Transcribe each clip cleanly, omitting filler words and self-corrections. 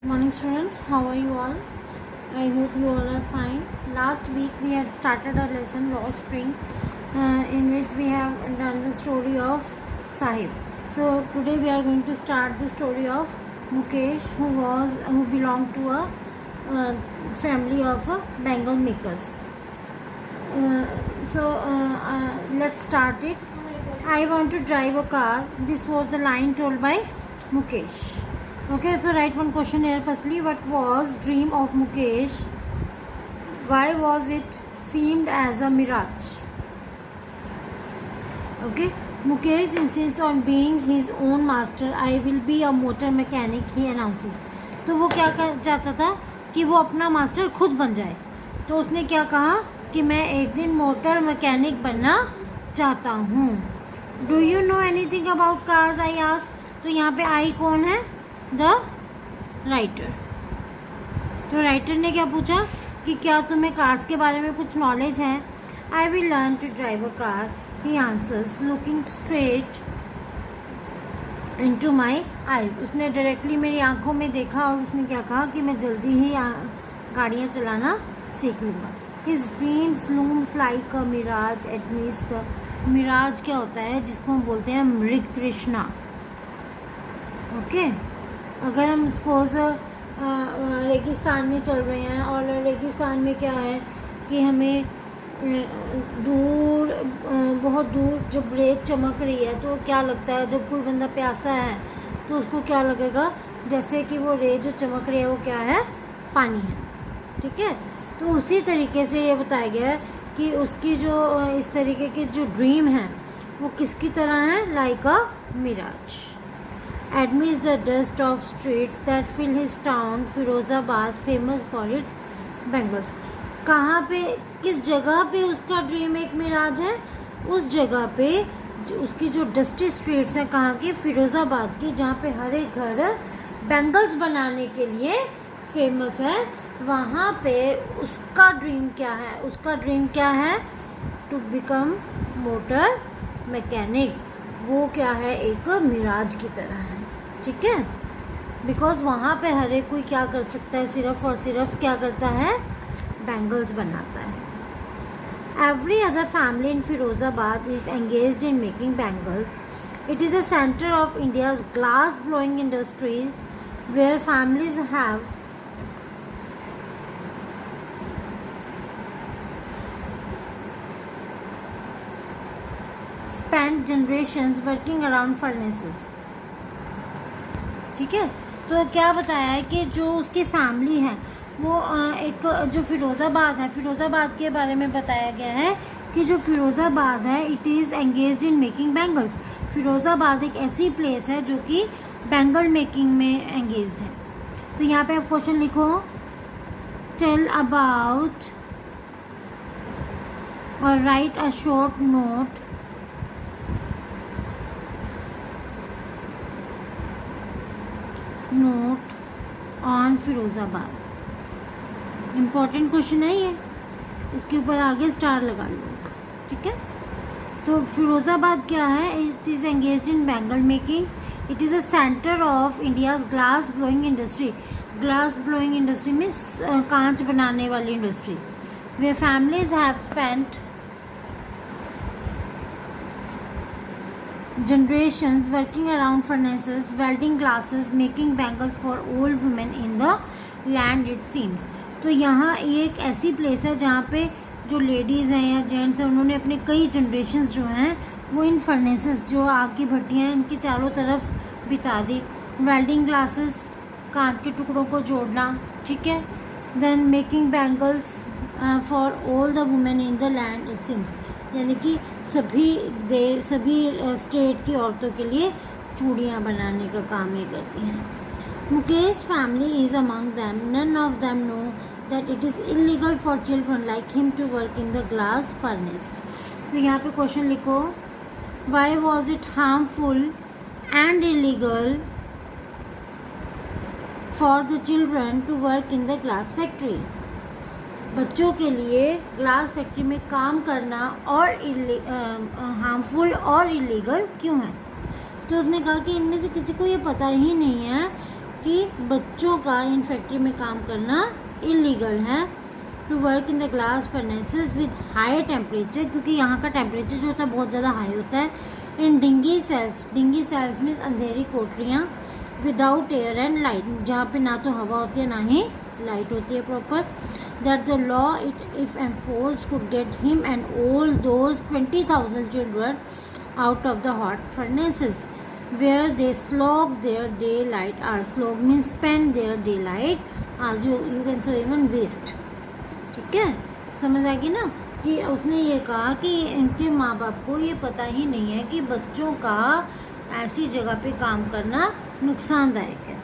Morning students, how are you all? I hope you all are fine. Last week we had started a lesson Raw Spring in which we have done the story of Sahib. So today we are going to start the story of Mukesh who belonged to a family of Bengal makers. Let's start it. I want to drive a car. This was the line told by Mukesh. Okay, so write one question here. Firstly, what was dream of Mukesh? Why was it seemed as a mirage? Okay, Mukesh insists on being his own master. I will be a motor mechanic, he announces. तो वो क्या चाहता था कि वो अपना master खुद बन जाए. तो उसने क्या कहा कि मैं एक दिन मोटर मैकेनिक बनना चाहता हूँ. Do you know anything about cars? I ask. तो यहाँ पे आई कौन है? The writer. तो राइटर ने क्या पूछा कि क्या तुम्हें कार्स के बारे में कुछ नॉलेज है? I will learn to drive a car, he answers looking straight into my eyes. उसने डायरेक्टली मेरी आंखों में देखा और उसने क्या कहा कि मैं जल्दी ही गाड़ियाँ चलाना सीख लूँगा. His dreams looms like a mirage amidst. Mirage क्या होता है? जिसको हम बोलते हैं मृग तृष्णा. ओके, अगर हम सपोज रेगिस्तान में चल रहे हैं और रेगिस्तान में क्या है कि हमें दूर बहुत दूर जब रेत चमक रही है तो क्या लगता है? जब कोई बंदा प्यासा है तो उसको क्या लगेगा? जैसे कि वो रेत जो चमक रही है वो क्या है? पानी है. ठीक है, तो उसी तरीके से ये बताया गया है कि उसकी जो इस तरीके के जो ड्रीम है वो किसकी तरह है? Like a mirage. Amidst the dust of streets that fill his town, Firozabad famous for its bangles. कहाँ पे, किस जगह पे उसका ड्रीम एक मिराज है? उस जगह पे उसकी जो डस्टी स्ट्रीट्स हैं कहाँ की? फिरोज़ाबाद की, जहाँ पे हर एक घर बैंगल्स बनाने के लिए फेमस है. वहाँ पे उसका ड्रीम क्या है? उसका ड्रीम क्या है? To become motor mechanic. वो क्या है? एक मिराज की तरह है. ठीक है, बिकॉज वहाँ पे हर एक कोई क्या कर सकता है? सिर्फ और सिर्फ क्या करता है? बैंगल्स बनाता है. Every other family in Firozabad is engaged in making bangles. It is a centre of India's glass blowing industries where families have spent generations working around furnaces. ठीक है, तो क्या बताया है कि जो उसकी फैमिली है वो एक जो फिरोज़ाबाद है, फिरोज़ाबाद के बारे में बताया गया है कि जो फिरोज़ाबाद है it is engaged in making bangles. Firozabad एक ऐसी प्लेस है जो कि बैंगल मेकिंग में एंगेज्ड है. तो यहाँ पे आप क्वेश्चन लिखो. टेल अबाउट और right a short note on Firozabad. Important question है ये, इसके ऊपर आगे स्टार लगा लो. ठीक है, तो फिरोज़ाबाद क्या है? It is engaged in bangle making. It is a centre of India's glass blowing industry. Glass blowing industry means कांच बनाने वाली industry. Way families have spent generations working around furnaces, welding glasses, making bangles for old women in the land it seems. तो यहाँ ये एक ऐसी place है जहाँ पे जो लेडीज़ हैं या जेंट्स हैं उन्होंने अपने कई जनरेशन्स जो हैं वो इन फर्नेसेस, जो आग की भट्टियाँ हैं, इनके चारों तरफ बिता दी. वेल्डिंग ग्लासेस, कांच के टुकड़ों को जोड़ना. ठीक है, then making bangles for all the women in the land it seems. यानी कि सभी स्टेट की औरतों के लिए चूड़ियाँ बनाने का काम ये करती हैं. Mukesh family is among them. None of them know that it is illegal for children like him to work in the glass furnace. तो यहाँ पे क्वेश्चन लिखो. Why was it harmful and illegal for the children to work in the glass factory. बच्चों के लिए glass factory में काम करना और हार्मफुल और इलीगल क्यों है? तो उसने कहा कि इनमें से किसी को ये पता ही नहीं है कि बच्चों का इन फैक्ट्री में काम करना इलीगल है। To work in the glass furnaces with high temperature, क्योंकि यहाँ का टेम्परेचर जो होता है बहुत ज़्यादा हाई होता है। इन डिंगी सेल्स में अंधेरी कोठरियाँ, विदाउट एयर एंड लाइट, जहाँ पे ना तो हवा होती है ना ही लाइट होती है proper. That the law if enforced could get him and all those 20,000 children out of the hot furnaces where they slog their daylight hours. Slog means spend their daylight as you can say even waste. ठीक है, समझ आ गई ना कि उसने ये कहा कि इनके माँ बाप को ये पता ही नहीं है कि बच्चों का ऐसी जगह पे काम करना नुकसानदायक है,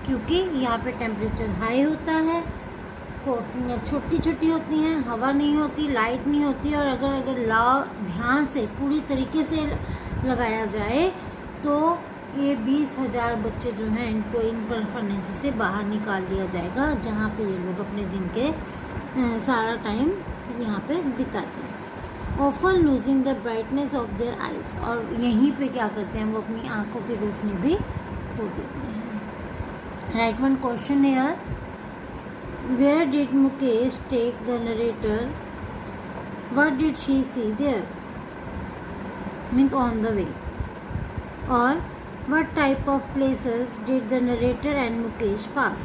क्योंकि यहाँ पे टेम्परेचर हाई होता है, कोठरियाँ छोटी छोटी होती हैं, हवा नहीं होती, लाइट नहीं होती, और अगर लॉ ध्यान से पूरी तरीके से लगाया जाए तो ये 20,000 बच्चे जो हैं इनको इन फर्नेसेस से बाहर निकाल दिया जाएगा, जहाँ पे ये लोग अपने दिन के सारा टाइम यहाँ पे बिताते हैं। Often losing the brightness of their eyes, और यहीं पे क्या करते हैं वो अपनी आँखों की रोशनी भी खो देते हैं। Right one question here, where did Mukesh take the narrator? What did she see there? Means on the way. Or what type of places did the narrator and Mukesh pass?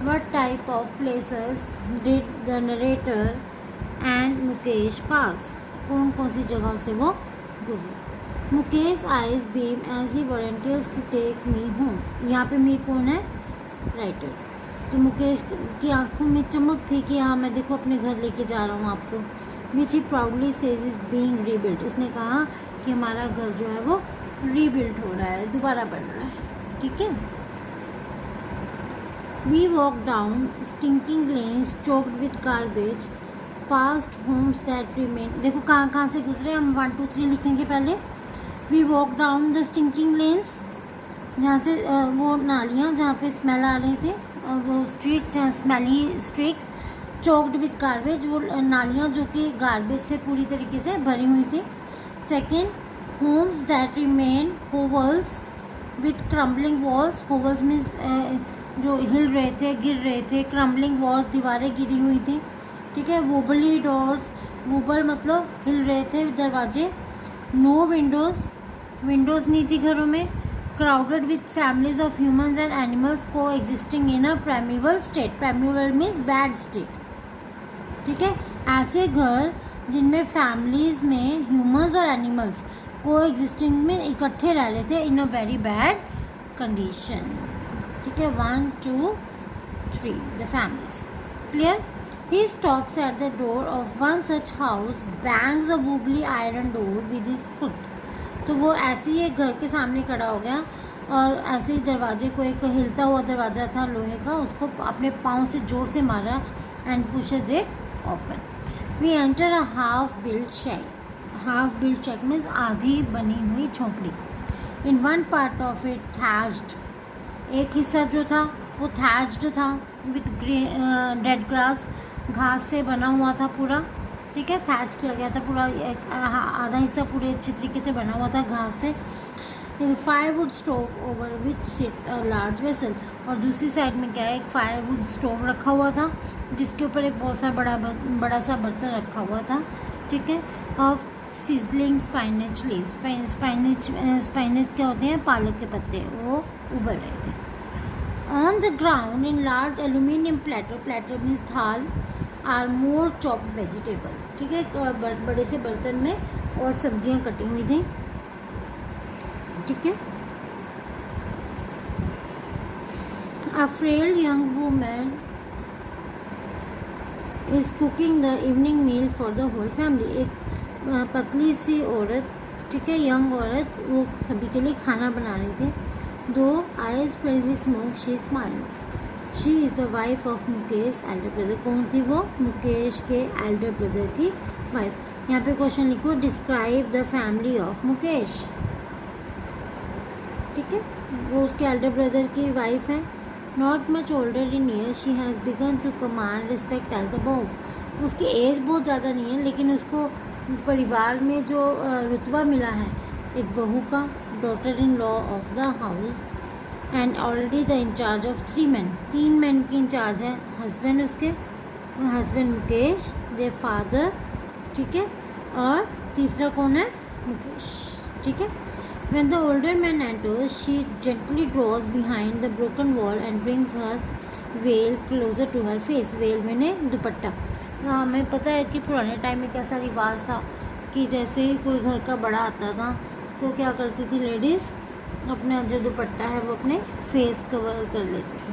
What type of places did the narrator and Mukesh pass? कौन कौन सी जगहों से वो गुजरे? Mukesh eyes beam as he volunteers to take me home. यहाँ पे me कौन है? राइटर। तो मुकेश की आंखों में चमक थी कि हाँ मैं देखो अपने घर लेके जा रहा हूँ आपको। Which he proudly says is being rebuild, उसने कहा कि हमारा घर जो है वो रीबिल्ड हो रहा है, दोबारा बन रहा है। ठीक है। We walk down stinking lanes choked with garbage past homes that remain. देखो कहाँ कहाँ से गुजरे, हम 1 2 3 लिखेंगे पहले। We walk down the stinking lanes, जहाँ से वो नालियाँ जहाँ पे स्मेल आ रहे थे, वो streets smelly streets, choked with garbage, वो नालियाँ जो कि गार्बेज से पूरी तरीके से भरी हुई थी। Second, homes that remain hovels with crumbling walls. Hovels means जो हिल रहे थे, गिर रहे थे। क्रम्बलिंग वॉल्स, दीवारें गिरी हुई थी। ठीक है। वोबली डोर्स, वोबल मतलब हिल रहे थे दरवाजे। नो विंडोज़, विंडोज़ नहीं थी घरों में। crowded with families of humans and animals coexisting in a primeval state. Primeval means bad state. ठीक है। ऐसे घर जिनमें फैमिलीज में ह्यूमंस और एनिमल्स कोएग्जिस्टिंग में इकट्ठे रह रहे थे इन अ वेरी बैड कंडीशन। ठीक है। 1 2 3 the families. Clear. He stops at the door of one such house, bangs a wobbly iron door with his foot. तो वो ऐसे ही एक घर के सामने खड़ा हो गया और ऐसे ही दरवाजे को, एक हिलता हुआ दरवाज़ा था लोहे का, उसको अपने पाँव से जोर से मारा and pushes it open. We enter a half built shack. Half built shack means आधी बनी हुई झोंपड़ी। In one part of it thatched, एक हिस्सा जो था वो थैच्ड था विथ डेड ग्रास, घास से बना हुआ था पूरा। ठीक है। थैच किया गया था पूरा, एक आधा हिस्सा पूरे अच्छी तरीके से बना हुआ था घास से। Firewood stove over which sits a large vessel, और दूसरी साइड में क्या है, एक फायरवुड स्टोव रखा हुआ था जिसके ऊपर एक बहुत सा बड़ा सा बर्तन रखा हुआ था। ठीक है। ऑफ सिजलिंग स्पाइनेच लीव्स, स्पाइनेच क्या होते हैं, पालक के पत्ते, वो उबल रहे थे। On the ground in large aluminium platter, platter means थाल, आर मोर चॉप्ड वेजिटेबल। ठीक है। एक बड़े से बर्तन में और सब्जियां कटी हुई थी। ठीक है। A frail young woman is cooking the evening meal for the whole family. एक पतली सी औरत, ठीक है, यंग औरत, वो सभी के लिए खाना बना रही थी। दो eyes filled with smoke she smiles. She is the wife of Mukesh Elder brother. कौन थी वो? मुकेश के एल्डर ब्रदर की वाइफ। यहाँ पे क्वेश्चन लिखो, describe the family of Mukesh. ठीक है। वो उसके एल्डर ब्रदर की वाइफ है। Not much older in year, she has begun to command respect as the bahu. उसकी एज बहुत ज़्यादा नहीं है, लेकिन उसको परिवार में जो रुतबा मिला है एक बहू का, daughter in law of the house. And already the incharge of 3 men, 3 men की इंचार्ज है, हस्बैंड उसके, हस्बैंड मुकेश, देयर फादर, ठीक है, और तीसरा कौन है, मुकेश, ठीक है. When the older man enters, she gently draws behind the broken wall and brings her veil closer to her face. veil मैंने दुपट्टा. हमें पता है कि पुराने टाइम में कैसा रिवाज था कि जैसे ही कोई घर का बड़ा आता था तो क्या करती थी लेडीज़, अपना जो दुपट्टा है वो अपने फेस कवर कर लेती थी.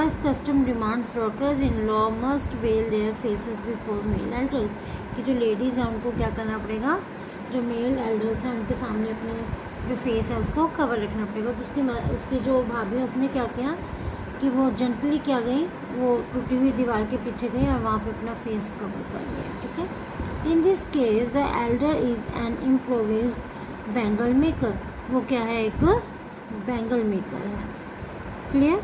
As custom demands, daughters-in-law must veil their faces before male elders. कि जो लेडीज़ हैं उनको क्या करना पड़ेगा, जो मेल एल्डर्स हैं उनके सामने अपने जो फेस है उसको कवर रखना पड़ेगा. तो उसकी जो भाभी है उसने क्या किया कि वो जेंटली क्या गई, वो टूटी हुई दीवार के पीछे गई और वहाँ पे अपना फेस कवर कर लिया, ठीक है. In this case the elder is an improvised bangle maker. वो क्या है, एक बैंगल मेकर है. Clear.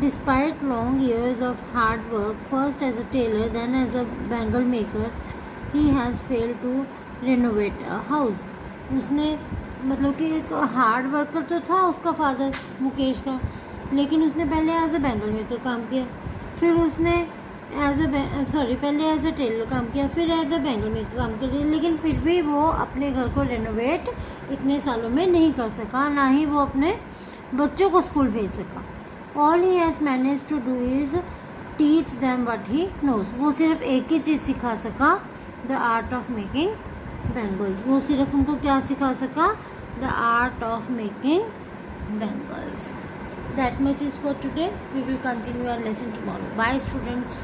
Despite long years of hard work, first as a tailor then as a bangle maker, he has failed to renovate a house. उसने मतलब कि एक hard worker तो था उसका फादर मुकेश का, लेकिन उसने पहले एज अ बैंगल मेकर काम किया, फिर उसने पहले एज अ टेलर काम किया, फिर एज अ बैंगल मेकर काम किया, लेकिन फिर भी वो अपने घर को रेनोवेट इतने सालों में नहीं कर सका, ना ही वो अपने बच्चों को स्कूल भेज सका. All he has manage to do is teach them what he knows. वो सिर्फ एक ही चीज़ सिखा सका, the art of making bangles. वो सिर्फ उनको क्या सिखा सका, the art of making bangles. That much is for today. We will continue our lesson tomorrow. Bye students.